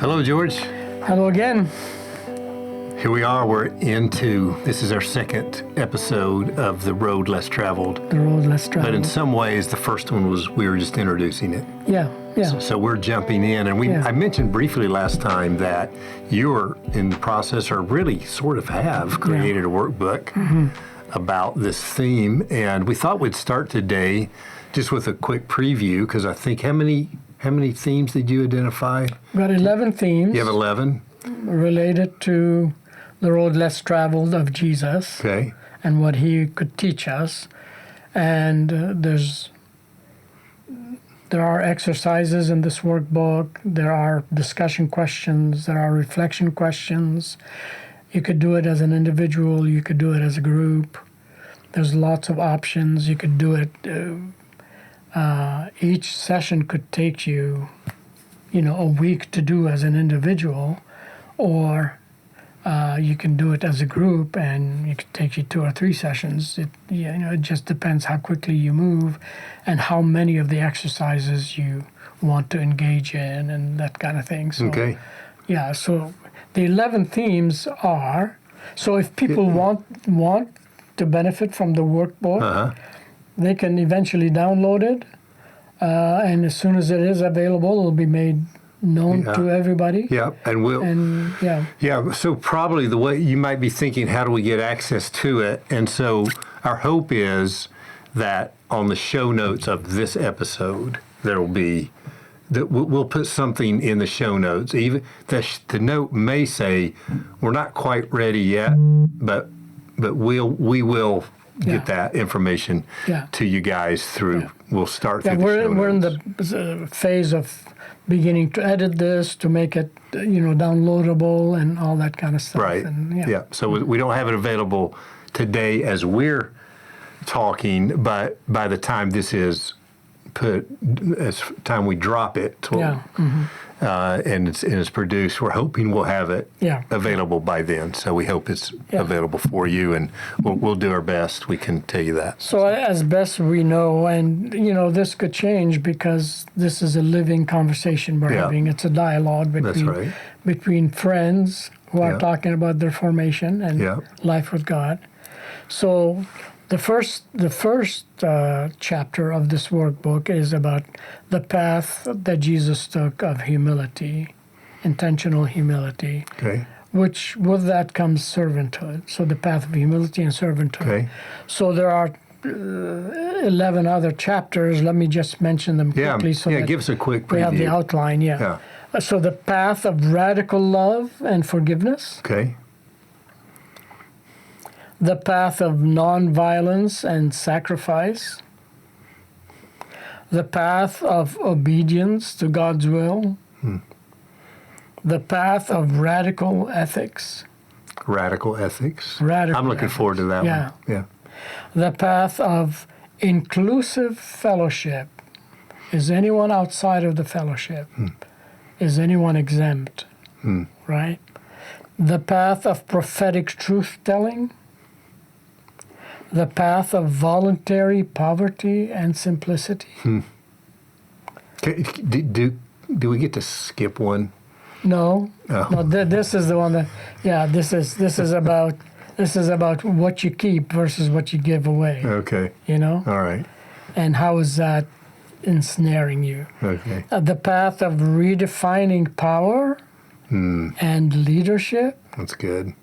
Hello, George. Hello again. Here we are. This is our second episode of The Road Less Traveled. The Road Less Traveled. But in some ways, the first one we were just introducing it. Yeah. So we're jumping in. And I mentioned briefly last time that you're in the process, or really sort of have, created a workbook about this theme. And we thought we'd start today just with a quick preview, because I think, how many themes did you identify? Got 11 themes. You have 11? Related to the road less traveled of Jesus. Okay. And what he could teach us. And there are exercises in this workbook. There are discussion questions. There are reflection questions. You could do it as an individual. You could do it as a group. There's lots of options. You could do it. Each session could take you, a week to do as an individual, or you can do it as a group, and it could take you 2 or 3 sessions. It just depends how quickly you move, and how many of the exercises you want to engage in, and that kind of thing. So, okay. Yeah. So the 11 themes are. So if people want to benefit from the workbook. They can eventually download it, and as soon as it is available, it'll be made known to everybody. Yeah, so probably the way you might be thinking, how do we get access to it? And so our hope is that on the show notes of this episode, there'll be, that we'll put something in the show notes. Even the note may say, we're not quite ready yet, but we will get that information to you guys through. Yeah. We'll start through the show we're in notes. the phase of beginning to edit this to make it, downloadable and all that kind of stuff. Right. And, So we don't have it available today as we're talking, but by the time this is time we drop it, and it's produced, we're hoping we'll have it available by then. So we hope it's available for you, and we'll do our best. We can tell you that. So as best we know, and this could change because this is a living conversation we're having. It's a dialogue between friends who are talking about their formation and life with God. So the first chapter of this workbook is about the path that Jesus took of humility, intentional humility, which with that comes servanthood. So the path of humility and servanthood. Okay. So there are 11 other chapters. Let me just mention them quickly. Give us a quick preview. We have the outline, So the path of radical love and forgiveness. Okay. The path of nonviolence and sacrifice. The path of obedience to God's will. The path of radical ethics. Radical ethics. I'm looking forward to that one. Yeah. The path of inclusive fellowship. Is anyone outside of the fellowship? Is anyone exempt? Right? The path of prophetic truth-telling. The path of voluntary poverty and simplicity. Do we get to skip one? No. No. This is the one that. Yeah. This is about what you keep versus what you give away. Okay. All right. And how is that ensnaring you? Okay. The path of redefining power and leadership. That's good.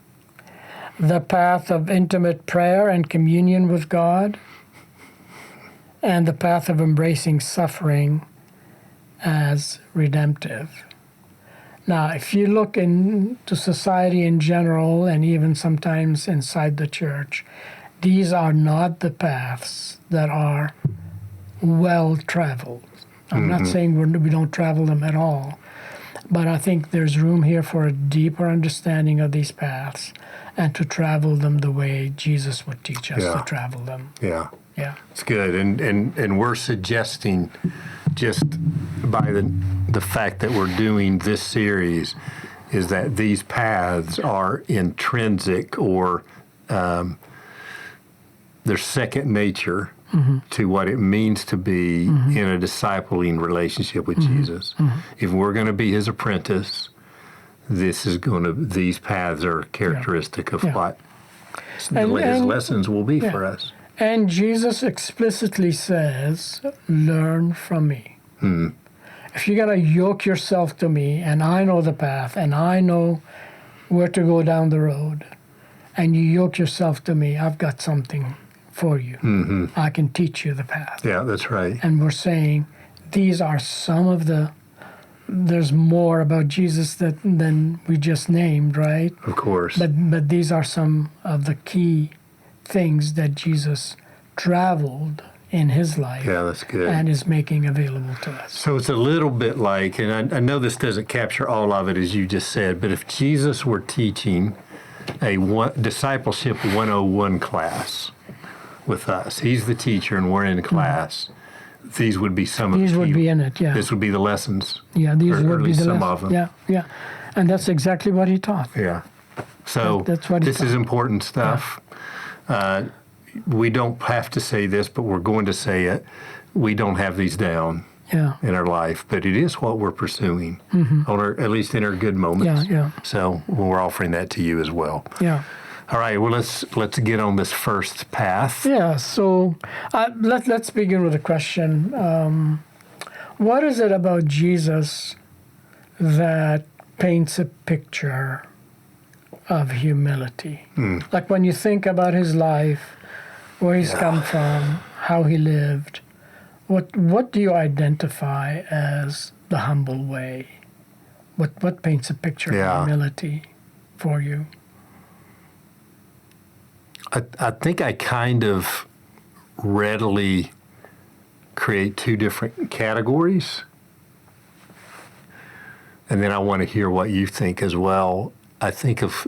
The path of intimate prayer and communion with God, and the path of embracing suffering as redemptive. Now, if you look into society in general, and even sometimes inside the church, these are not the paths that are well traveled. I'm not saying we don't travel them at all, but I think there's room here for a deeper understanding of these paths and to travel them the way Jesus would teach us to travel them. Yeah. Yeah. It's good. And we're suggesting, just by the fact that we're doing this series, is that these paths are intrinsic, or they're second nature to what it means to be in a discipling relationship with Jesus. If we're going to be his apprentice, these paths are characteristic of Yeah. what his lessons will be for us. And Jesus explicitly says, learn from me. If you're going to yoke yourself to me, and I know the path, and I know where to go down the road, and you yoke yourself to me, I've got something for you. I can teach you the path. Yeah, that's right. And we're saying these are some of there's more about Jesus than we just named, right? Of course. But these are some of the key things that Jesus traveled in his life. Yeah, that's good. And is making available to us. So it's a little bit like, and I know this doesn't capture all of it as you just said, but if Jesus were teaching a discipleship 101 class with us, he's the teacher and we're in class, these would be some of These the would key- be in it, yeah. This would be the lessons. Yeah, these or at would be least the some lessons. of them. Yeah. And that's exactly what he taught. Yeah. So That's what he this is thought. important stuff. We don't have to say this, but we're going to say it. We don't have these down Yeah. in our life, but it is what we're pursuing, on at least in our good moments. Yeah. So we're offering that to you as well. Yeah. All right. Well, let's get on this first path. Yeah, so let's begin with a question. What is it about Jesus that paints a picture of humility? Like when you think about his life, where he's come from, how he lived, what do you identify as the humble way? What paints a picture of humility for you? I think I kind of readily create two different categories. And then I want to hear what you think as well. I think of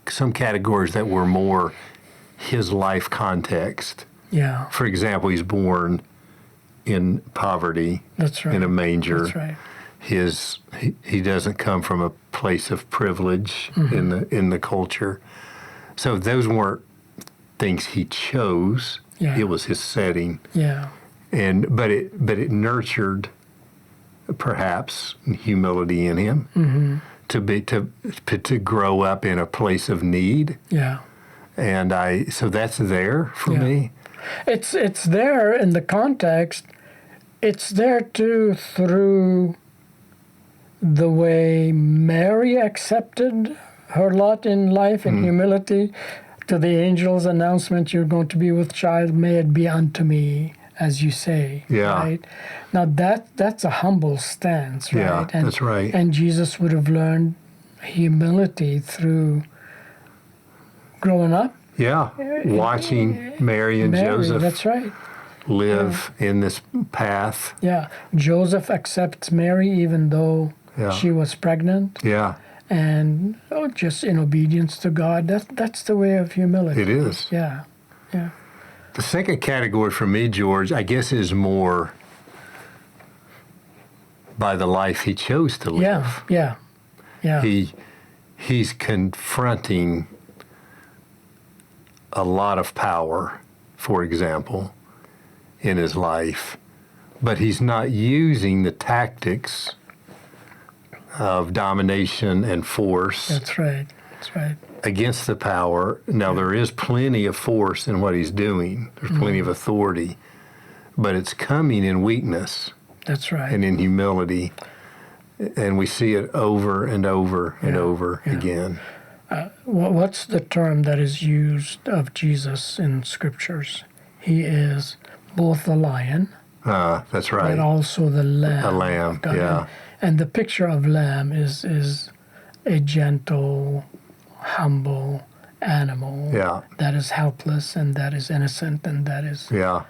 some categories that were more his life context. Yeah, For example, he's born in poverty, that's right. in a manger. That's right. He doesn't come from a place of privilege in the culture. So those weren't things he chose. Yeah. It was his setting. Yeah, But it nurtured perhaps humility in him to grow up in a place of need. yeah. And so that's there for Yeah. me. It's there in the context. It's there too through the way Mary accepted her lot in life in humility to the angel's announcement, you're going to be with child, may it be unto me, as you say. Yeah. Right? Now that's a humble stance, right? Yeah, that's right. And Jesus would have learned humility through growing up. Yeah, watching Mary and Mary, Joseph that's right. live in this path. Yeah, Joseph accepts Mary even though Yeah. she was pregnant, Yeah, and just in obedience to God. That's the way of humility. it is. Yeah, yeah, The second category for me, George, I guess is more by the life he chose to live. yeah. He's confronting a lot of power, for example, in his life, but he's not using the tactics of domination and force That's right. That's right. against the power. Now, there is plenty of force in what he's doing. There's plenty of authority, but it's coming in weakness That's right. and in humility. And we see it over and over and over again. What's the term that is used of Jesus in scriptures? He is both the lion That's right. and also the lamb. A lamb, God. yeah. And the picture of lamb is a gentle, humble animal Yeah. that is helpless and that is innocent and that is Yeah.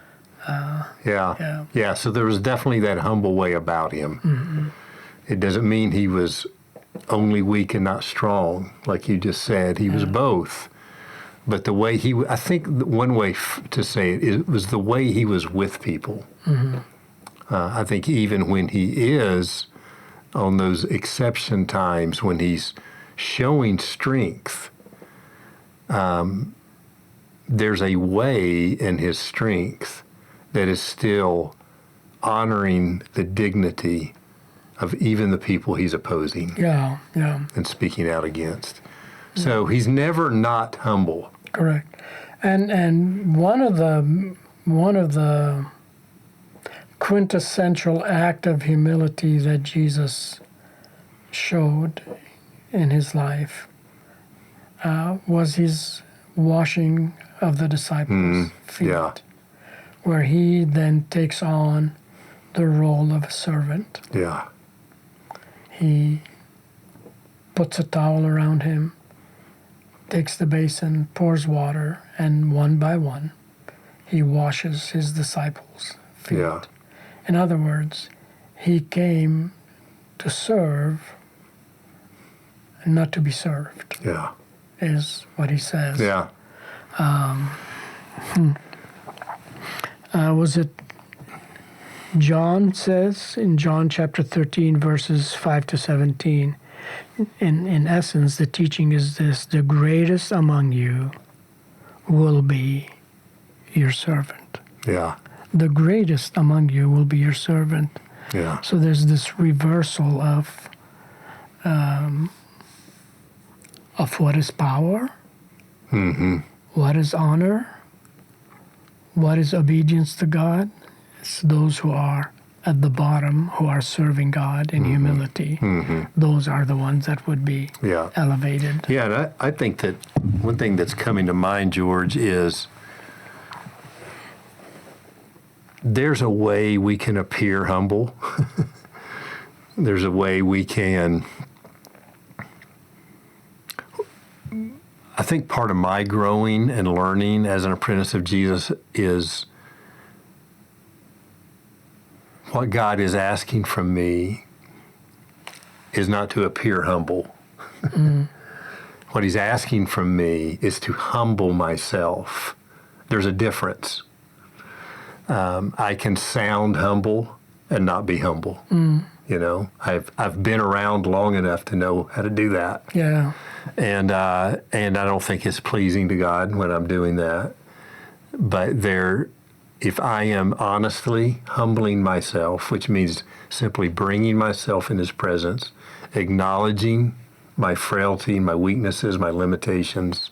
Yeah. So there was definitely that humble way about him. It doesn't mean he was only weak and not strong, like you just said. He was both. But the way I think one way to say it was the way he was with people. I think even when he is on those exception times when he's showing strength, there's a way in his strength that is still honoring the dignity of even the people he's opposing Yeah, yeah, and speaking out against. So he's never not humble. correct. And one of the quintessential act of humility that Jesus showed in his life was his washing of the disciples' feet, yeah. where he then takes on the role of a servant. Yeah. He puts a towel around him, takes the basin, pours water, and one by one, he washes his disciples' feet. Yeah. In other words, he came to serve and not to be served, Yeah. is what he says. Yeah. Was it John says in John chapter 13, verses 5 to 17, in essence, the teaching is this: the greatest among you will be your servant. Yeah. The greatest among you will be your servant. Yeah. So there's this reversal of what is power, what is honor, what is obedience to God. It's those who are at the bottom, who are serving God in humility. Those are the ones that would be Yeah. elevated. Yeah, and I think that one thing that's coming to mind, George, is there's a way we can appear humble. There's a way we can. I think part of my growing and learning as an apprentice of Jesus is what God is asking from me is not to appear humble. What he's asking from me is to humble myself. There's a difference. I can sound humble and not be humble. You know, I've been around long enough to know how to do that. Yeah. And I don't think it's pleasing to God when I'm doing that. But if I am honestly humbling myself, which means simply bringing myself in his presence, acknowledging my frailty, my weaknesses, my limitations,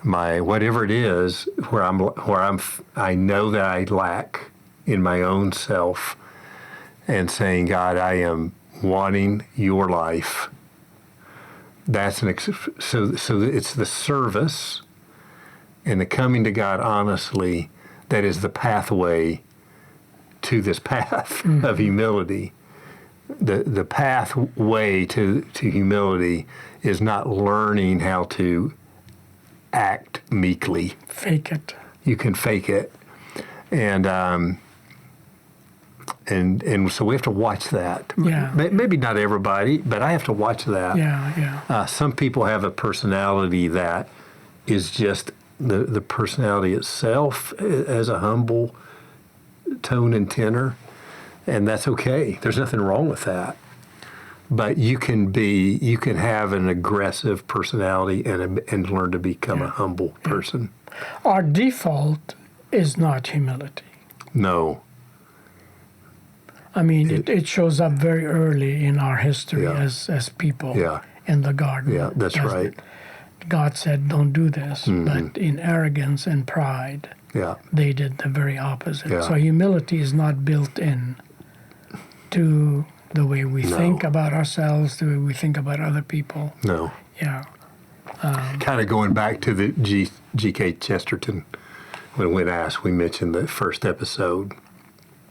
my whatever it is, where I know that I lack in my own self, and saying, God, I am wanting your life. That's so it's the service and the coming to God honestly that is the pathway to this path of humility. The pathway to humility is not learning how to act meekly. Fake it. You can fake it, and so we have to watch that. Yeah. Maybe not everybody, but I have to watch that. Yeah. Some people have a personality that is just the personality itself as a humble tone and tenor, and that's okay. There's nothing wrong with that. But you can have an aggressive personality and learn to become a humble person. Our default is not humility. No. I mean, it shows up very early in our history as people in the garden. Yeah, that's doesn't right. it? God said, don't do this. But in arrogance and pride, they did the very opposite. Yeah. So humility is not built in to the way we think about ourselves, the way we think about other people. No. Yeah. Kind of going back to the G.K. Chesterton, when asked, we mentioned the first episode.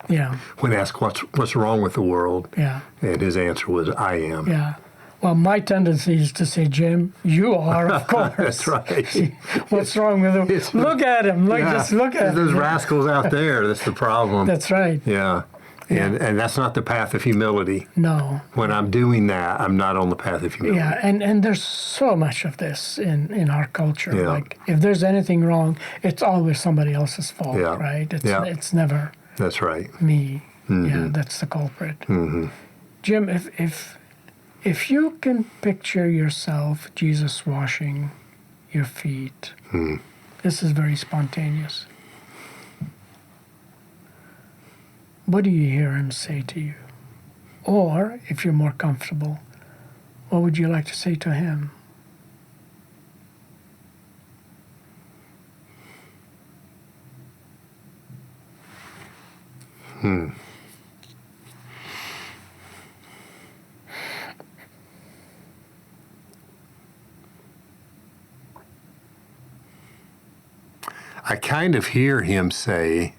Yeah. When asked what's wrong with the world, and his answer was, I am. Yeah. Well, my tendency is to say, Jim, you are, of course. That's right. What's wrong with him? Look at him. Just look at him. Those rascals out there, that's the problem. That's right. Yeah. And that's not the path of humility. No. When I'm doing that, I'm not on the path of humility. Yeah, and there's so much of this in our culture. Yeah. Like, if there's anything wrong, it's always somebody else's fault, right? It's never That's right. me. Yeah, that's the culprit. Jim, if you can picture yourself, Jesus washing your feet, this is very spontaneous. What do you hear him say to you? Or, if you're more comfortable, what would you like to say to him? I kind of hear him say,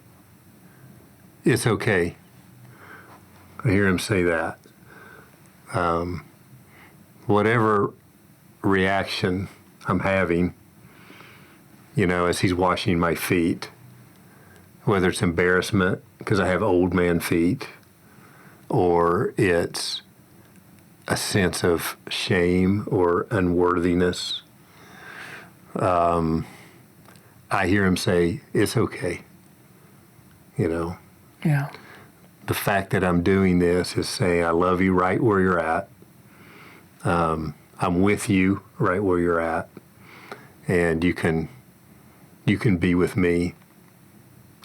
it's okay. I hear him say that. Whatever reaction I'm having, as he's washing my feet, whether it's embarrassment because I have old man feet, or it's a sense of shame or unworthiness, I hear him say, it's okay. Yeah. The fact that I'm doing this is saying, I love you right where you're at. I'm with you right where you're at. And you can be with me,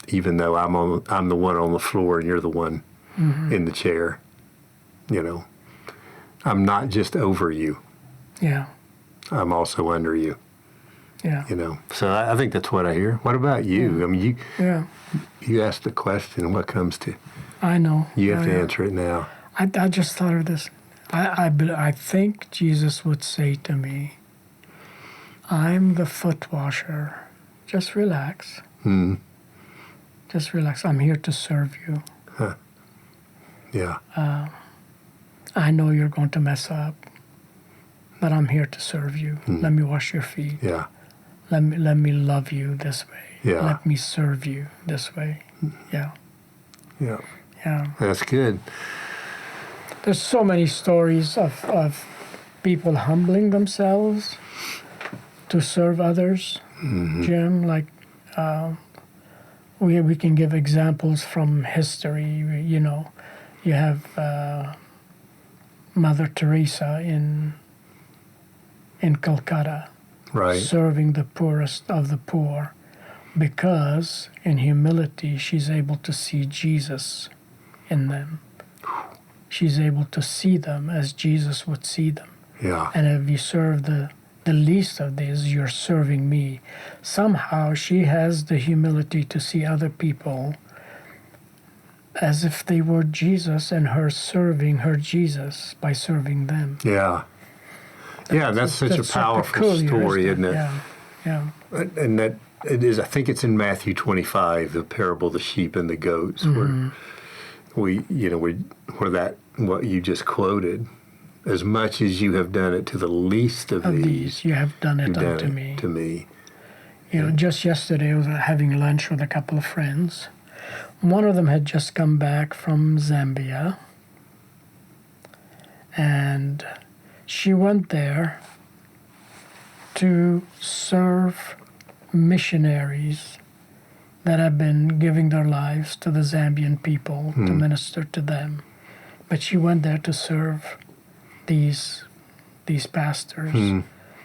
even though I'm the one on the floor and you're the one in the chair. I'm not just over you. Yeah. I'm also under you. Yeah. So I think that's what I hear. What about you? Yeah. I mean, Yeah. you asked the question, what comes to, I know. you have to Yeah. answer it now. I just thought of this. I think Jesus would say to me, I'm the foot washer. Just relax. Just relax. I'm here to serve you. Yeah. I know you're going to mess up, but I'm here to serve you. Let me wash your feet. Yeah. Let me love you this way. Yeah. Let me serve you this way. Yeah. Yeah. Yeah. That's good. There's so many stories of people humbling themselves to serve others, Jim. Like, we can give examples from history. You have Mother Teresa in Calcutta, Right. serving the poorest of the poor, because in humility she's able to see Jesus in them. She's able to see them as Jesus would see them. Yeah. And if you serve the least of these, you're serving me. Somehow she has the humility to see other people as if they were Jesus, and her serving her Jesus by serving them. Yeah. Yeah, that's such a so powerful peculiar, story, isn't it? Yeah, yeah, And that it is, I think it's in Matthew 25, the parable of the sheep and the goats, where where that, what you just quoted, as much as you have done it to the least of these, you have done it you've done unto it me. to me. Just yesterday I was having lunch with a couple of friends. One of them had just come back from Zambia, and she went there to serve missionaries that have been giving their lives to the Zambian people, to minister to them. But she went there to serve these pastors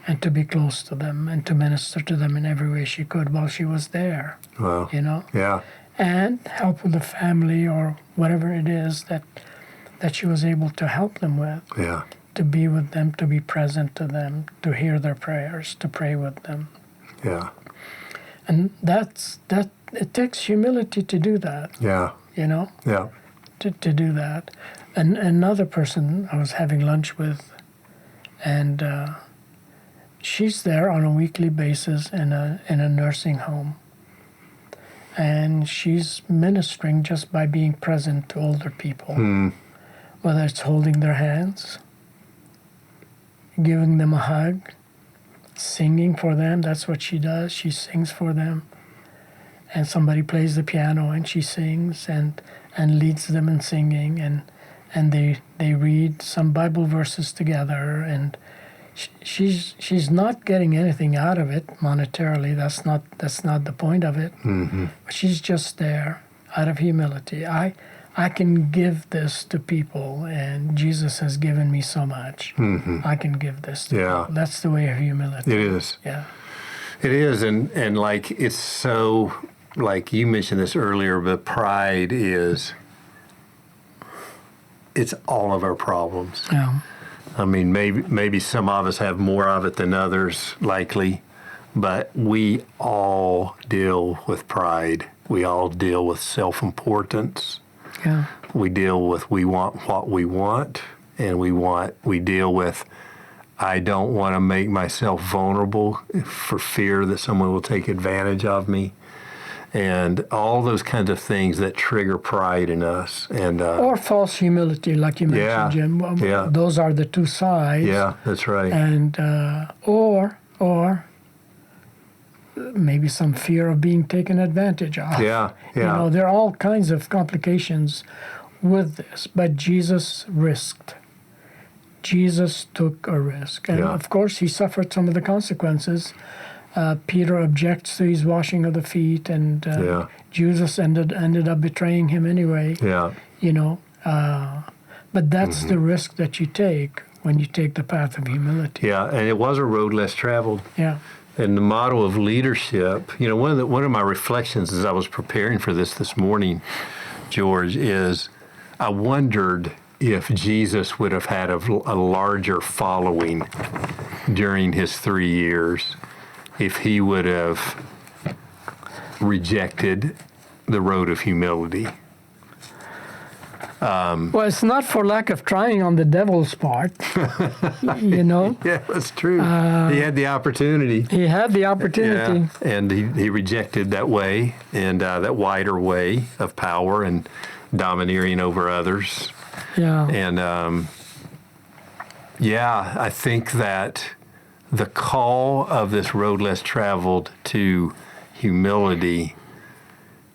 and to be close to them and to minister to them in every way she could while she was there. Wow. Yeah. And help with the family or whatever it is that she was able to help them with. Yeah. To be with them, to be present to them, to hear their prayers, to pray with them. Yeah. And it takes humility to do that, Yeah. Yeah. to do that. And another person I was having lunch with, and she's there on a weekly basis in a nursing home. And she's ministering just by being present to older people, whether it's holding their hands, giving them a hug, singing for them. That's what she does. She sings for them. And somebody plays the piano and she sings and leads them in singing, and they read some Bible verses together, and she's not getting anything out of it monetarily. That's not the point of it. But she's just there out of humility. I can give this to people, and Jesus has given me so much. I can give this to people. That's the way of humility. It is. Yeah. It is, and like, it's so, like you mentioned this earlier, but pride is it's all of our problems. Yeah. I mean, maybe some of us have more of it than others, likely, but we all deal with pride. We all deal with self-importance. Yeah. We deal with we want what we want, and we deal with I don't want to make myself vulnerable for fear that someone will take advantage of me. And all those kinds of things that trigger pride in us. And Or false humility, like you mentioned, Jim. Yeah. Those are the two sides. Yeah, that's right. And or maybe some fear of being taken advantage of. Yeah, yeah. You know, there are all kinds of complications with this, but Jesus risked. Jesus took a risk, and Yeah. of course, he suffered some of the consequences. Peter objects to his washing of the feet, and Yeah. Judas ended up betraying him anyway. Yeah, You know, but that's the risk that you take when you take the path of humility. yeah. And it was a road less traveled. Yeah. And the model of leadership, you know, one of my reflections as I was preparing for this morning, George, is I wondered if Jesus would have had a larger following during his 3 years, if he would have rejected the road of humility. Well, it's not for lack of trying on the devil's part, you know. Yeah, that's true. He had the opportunity. He had the opportunity. Yeah, and he rejected that way and that wider way of power and domineering over others. Yeah. And I think that the call of this road less traveled to humility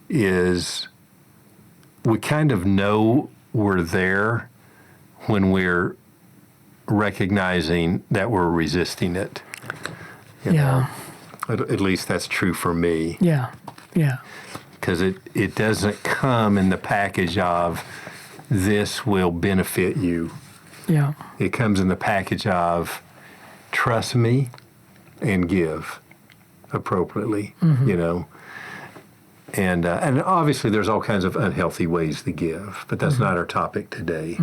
is we kind of know we're there when we're recognizing that we're resisting it. You know? At least that's true for me. Yeah. Yeah. Because it doesn't come in the package of this will benefit you. Yeah. It comes in the package of trust me and give appropriately, you know. And obviously there's all kinds of unhealthy ways to give, but that's not our topic today.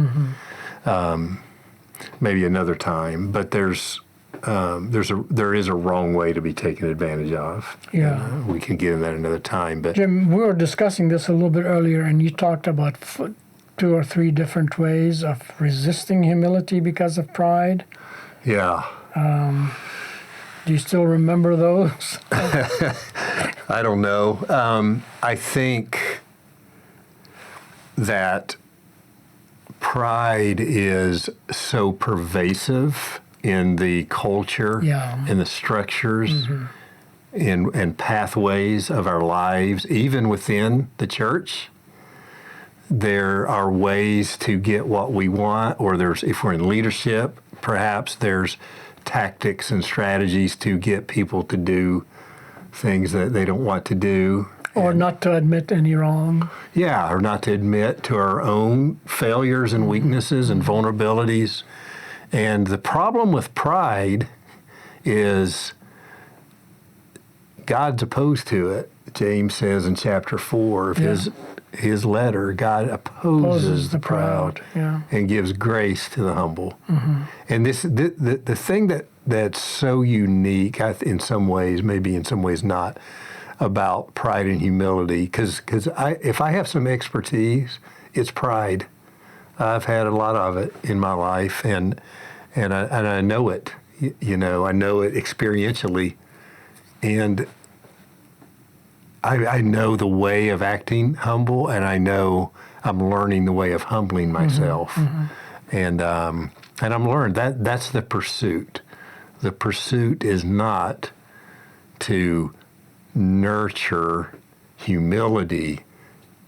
Maybe another time, but there is a wrong way to be taken advantage of. Yeah. And, we can get in that another time, but Jim, we were discussing this a little bit earlier, and you talked about 2 or 3 different ways of resisting humility because of pride. yeah. Do you still remember those? I don't know. I think that pride is so pervasive in the culture, Yeah. in the structures, and pathways of our lives, even within the church. There are ways to get what we want, or if we're in leadership, perhaps there's tactics and strategies to get people to do things that they don't want to do. Or not to admit any wrong? Yeah, or not to admit to our own failures and weaknesses and vulnerabilities. And the problem with pride is God's opposed to it. James says in chapter 4 of his letter, God opposes the proud and gives grace to the humble. And the thing that's so unique, in some ways, maybe in some ways not, about pride and humility, because if I have some expertise, it's pride. I've had a lot of it in my life, and I know it. You know, I know it experientially, and I know the way of acting humble, and I know I'm learning the way of humbling myself, and I'm learned that's the pursuit. The pursuit is not to nurture humility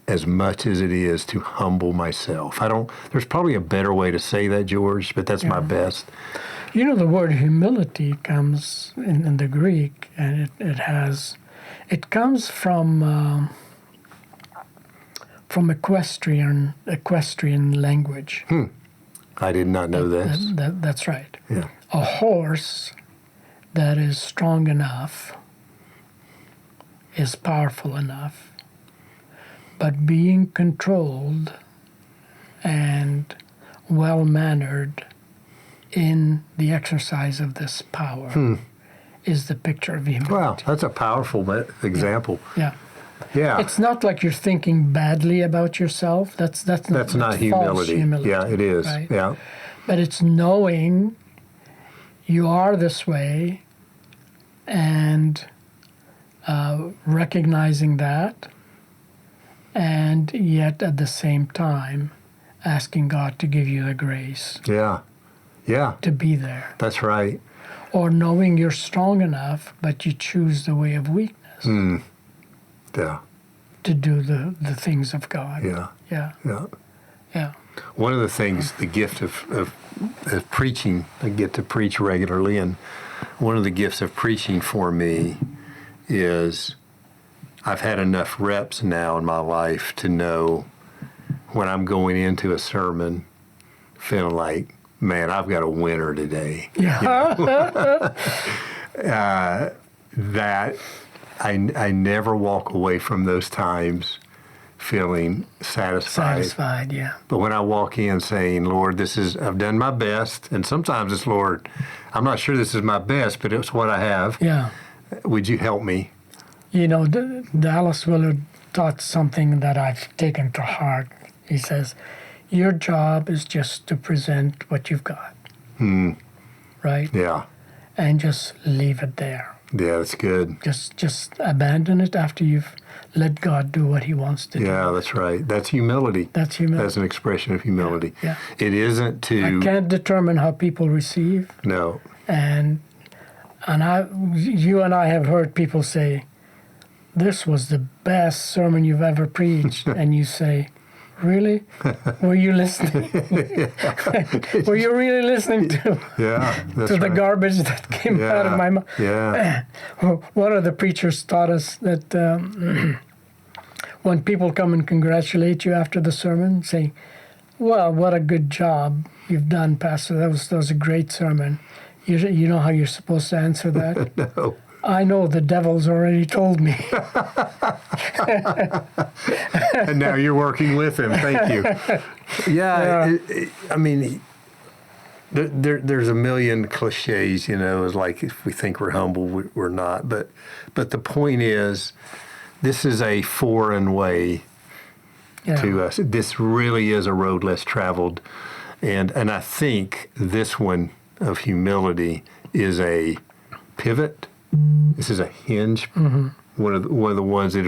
as much as it is to humble myself. There's probably a better way to say that, George, but that's my best. You know, the word humility comes in the Greek, and it comes from equestrian language. I did not know this. That's right. Yeah. A horse that is strong enough is powerful enough, but being controlled and well-mannered in the exercise of this power is the picture of humility. Wow, that's a powerful example. Yeah. Yeah. It's not like you're thinking badly about yourself. That's That's not false humility. Yeah, it is. right? Yeah. But it's knowing you are this way and recognizing that, and yet at the same time asking God to give you the grace Yeah. Yeah. to be there. That's right. Or knowing you're strong enough, but you choose the way of weakness Yeah. to do the things of God. Yeah. Yeah. Yeah. Yeah. One of the things, the gift of preaching, I get to preach regularly, and one of the gifts of preaching for me is I've had enough reps now in my life to know when I'm going into a sermon feeling like, man, I've got a winner today. Yeah. That I never walk away from those times feeling satisfied. Satisfied, yeah. But when I walk in saying, Lord, I've done my best, and sometimes it's, Lord, I'm not sure this is my best, but it's what I have. Yeah. Would you help me? You know, Dallas Willard taught something that I've taken to heart. He says, your job is just to present what you've got. Right? Yeah. And just leave it there. Yeah, that's good. Just abandon it after you've let God do what he wants to do. Yeah, that's right. That's humility. That's humility. That's an expression of humility. Yeah. It isn't to... I can't determine how people receive. No. And you and I have heard people say, this was the best sermon you've ever preached. And you say, really? Were you listening? Were you really listening to, Yeah, that's to the right. garbage that came out of my mouth? Yeah. One of the preachers taught us that when people come and congratulate you after the sermon, say, well, what a good job you've done, Pastor. That was a great sermon. You know how you're supposed to answer that? No. I know, the devil's already told me. And now you're working with him. Thank you. Yeah. I mean, there's a million cliches, it's like if we think we're humble, we're not. But the point is, this is a foreign way to us. This really is a road less traveled. And I think this one of humility is a pivot. This is a hinge. One of the ones that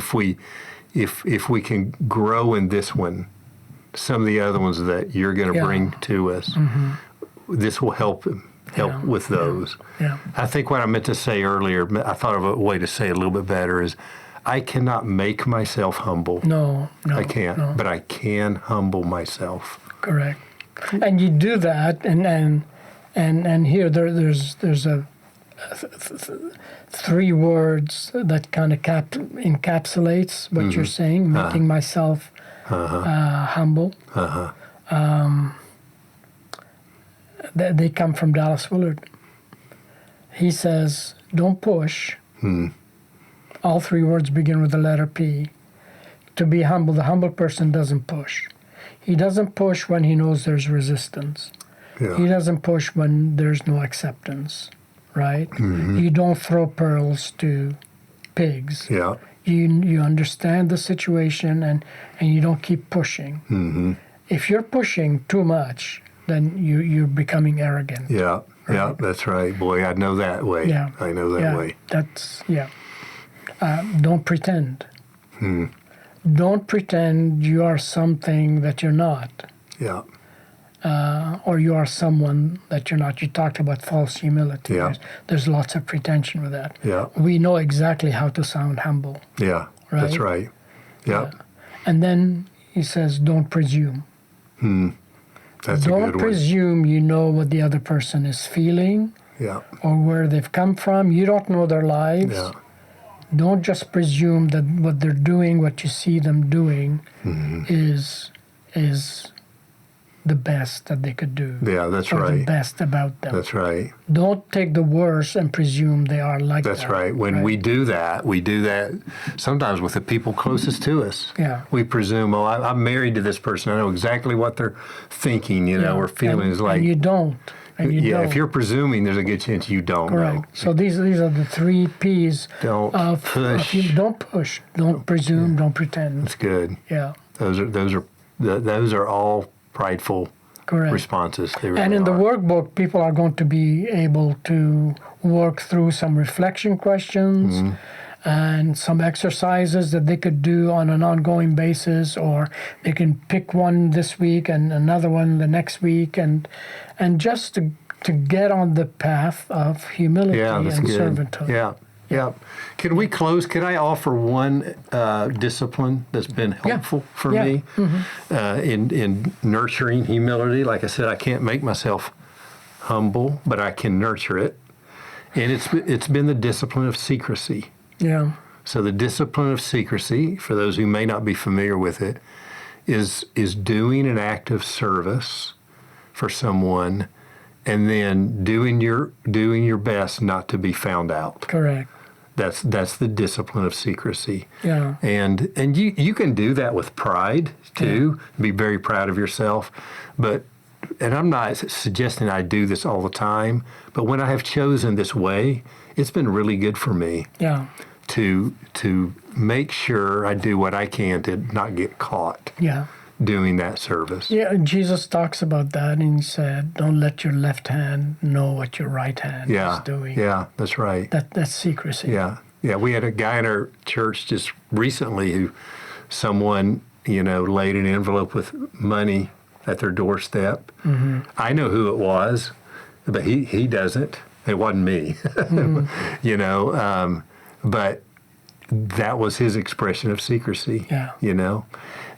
if we can grow in this one, some of the other ones that you're going to bring to us, this will help with those. Yeah. I think what I meant to say earlier, I thought of a way to say it a little bit better, is I cannot make myself humble. No, I can't, no. but I can humble myself. Correct. And you do that, and here there's a three words that kind of encapsulates what you're saying, making myself humble. They come from Dallas Willard. He says, don't push. All three words begin with the letter P. To be humble, the humble person doesn't push. He doesn't push when he knows there's resistance. Yeah. He doesn't push when there's no acceptance, right? You don't throw pearls to pigs. Yeah. You understand the situation and you don't keep pushing. If you're pushing too much, then you're becoming arrogant. Yeah. Yeah, that's right. Boy, I know that way. Yeah. I know that way. Don't pretend. Don't pretend you are something that you're not. Yeah. Or you are someone that you're not. You talked about false humility. Yeah. There's lots of pretension with that. Yeah. We know exactly how to sound humble. Yeah. That's right. Yeah. And then he says, don't presume. That's a good Don't one. presume you know what the other person is feeling Yeah. or where they've come from. You don't know their lives. Yeah. Don't just presume that what they're doing, what you see them doing, is the best that they could do. Yeah, that's or the right. best about them. That's right. Don't take the worst and presume they are like That's that. right. When we do that sometimes with the people closest to us. Yeah. We presume, I'm married to this person. I know exactly what they're thinking, or feeling. Is like. And you don't. And you don't. If you're presuming, there's a good chance you don't Correct. know. So these are the 3 P's. Don't push. Don't push. Don't presume. Don't pretend. That's good. Yeah. Those are all prideful Correct. responses. They really And in the are. workbook, people are going to be able to work through some reflection questions Mm-hmm. and some exercises that they could do on an ongoing basis, or they can pick one this week and another one the next week, and just to get on the path of humility and that's good. servanthood. Yeah. Can we close? Can I offer one discipline that's been helpful for me in nurturing humility? Like I said, I can't make myself humble, but I can nurture it. And it's been the discipline of secrecy. Yeah. So the discipline of secrecy, for those who may not be familiar with it, is doing an act of service for someone, and then doing your best not to be found out. Correct. That's the discipline of secrecy. Yeah. And you can do that with pride too. Be very proud of yourself, and I'm not suggesting I do this all the time, but when I have chosen this way, it's been really good for me. Yeah. To make sure I do what I can to not get caught Yeah. doing that service. Yeah, Jesus talks about that, and he said, "Don't let your left hand know what your right hand is doing." Yeah, that's right. That's secrecy. Yeah. We had a guy in our church just recently who someone, laid an envelope with money at their doorstep. Mm-hmm. I know who it was, but he doesn't. It wasn't me. Mm-hmm. But that was his expression of secrecy. Yeah.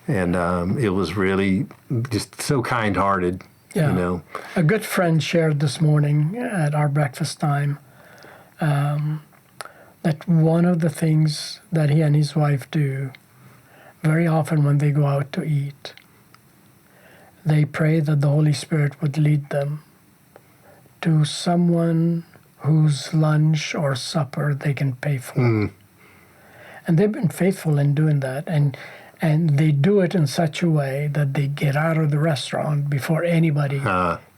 And it was really just so kind-hearted. Yeah. A good friend shared this morning at our breakfast time that one of the things that he and his wife do very often when they go out to eat, they pray that the Holy Spirit would lead them to someone whose lunch or supper they can pay for. Mm. And they've been faithful in doing that. And they do it in such a way that they get out of the restaurant before anybody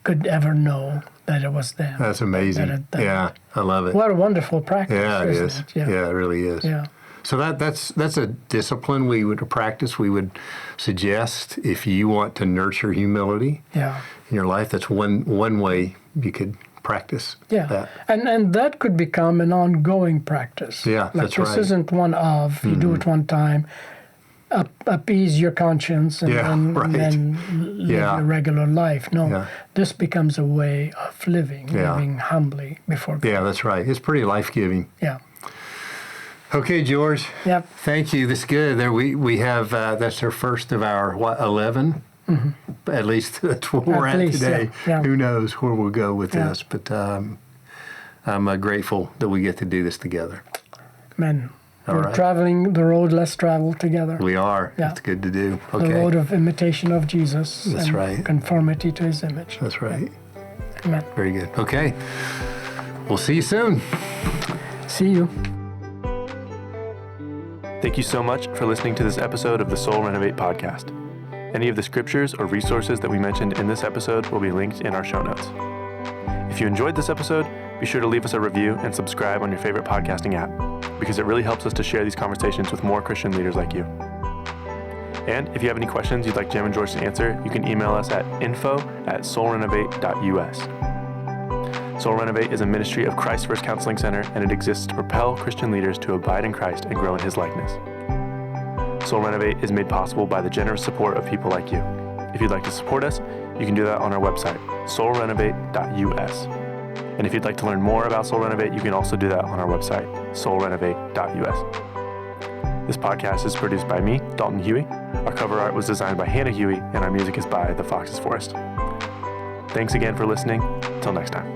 could ever know that it was them. That's amazing. I love it. What a wonderful practice. Yeah, it is. It? Yeah, it really is. Yeah. So that's a discipline we would practice. We would suggest if you want to nurture humility in your life. That's one way you could practice that. And that could become an ongoing practice. Yeah, that's right. This isn't one of, you do it one time, appease your conscience and then live your regular life. No, this becomes a way of living humbly before God. Yeah, that's right. It's pretty life-giving. Yeah. Okay, George. Yep. Thank you. That's good. There we have that's our first of our 11. Mm-hmm. At least that's where we're at today. Yeah. Who knows where we'll go with this? But I'm grateful that we get to do this together. Amen. We're traveling the road less traveled together. We are. Yeah. It's good to do. Okay. The road of imitation of Jesus. That's right. Conformity to his image. That's right. Amen. Very good. Okay. We'll see you soon. See you. Thank you so much for listening to this episode of the Soul Renovate podcast. Any of the scriptures or resources that we mentioned in this episode will be linked in our show notes. If you enjoyed this episode, be sure to leave us a review and subscribe on your favorite podcasting app, because it really helps us to share these conversations with more Christian leaders like you. And if you have any questions you'd like Jim and George to answer, you can email us at info@soulrenovate.us. Soul Renovate is a ministry of Christ First Counseling Center, and it exists to propel Christian leaders to abide in Christ and grow in his likeness. Soul Renovate is made possible by the generous support of people like you. If you'd like to support us, you can do that on our website, soulrenovate.us. And if you'd like to learn more about Soul Renovate, you can also do that on our website, soulrenovate.us. This podcast is produced by me, Dalton Huey. Our cover art was designed by Hannah Huey, and our music is by The Fox's Forest. Thanks again for listening. Till next time.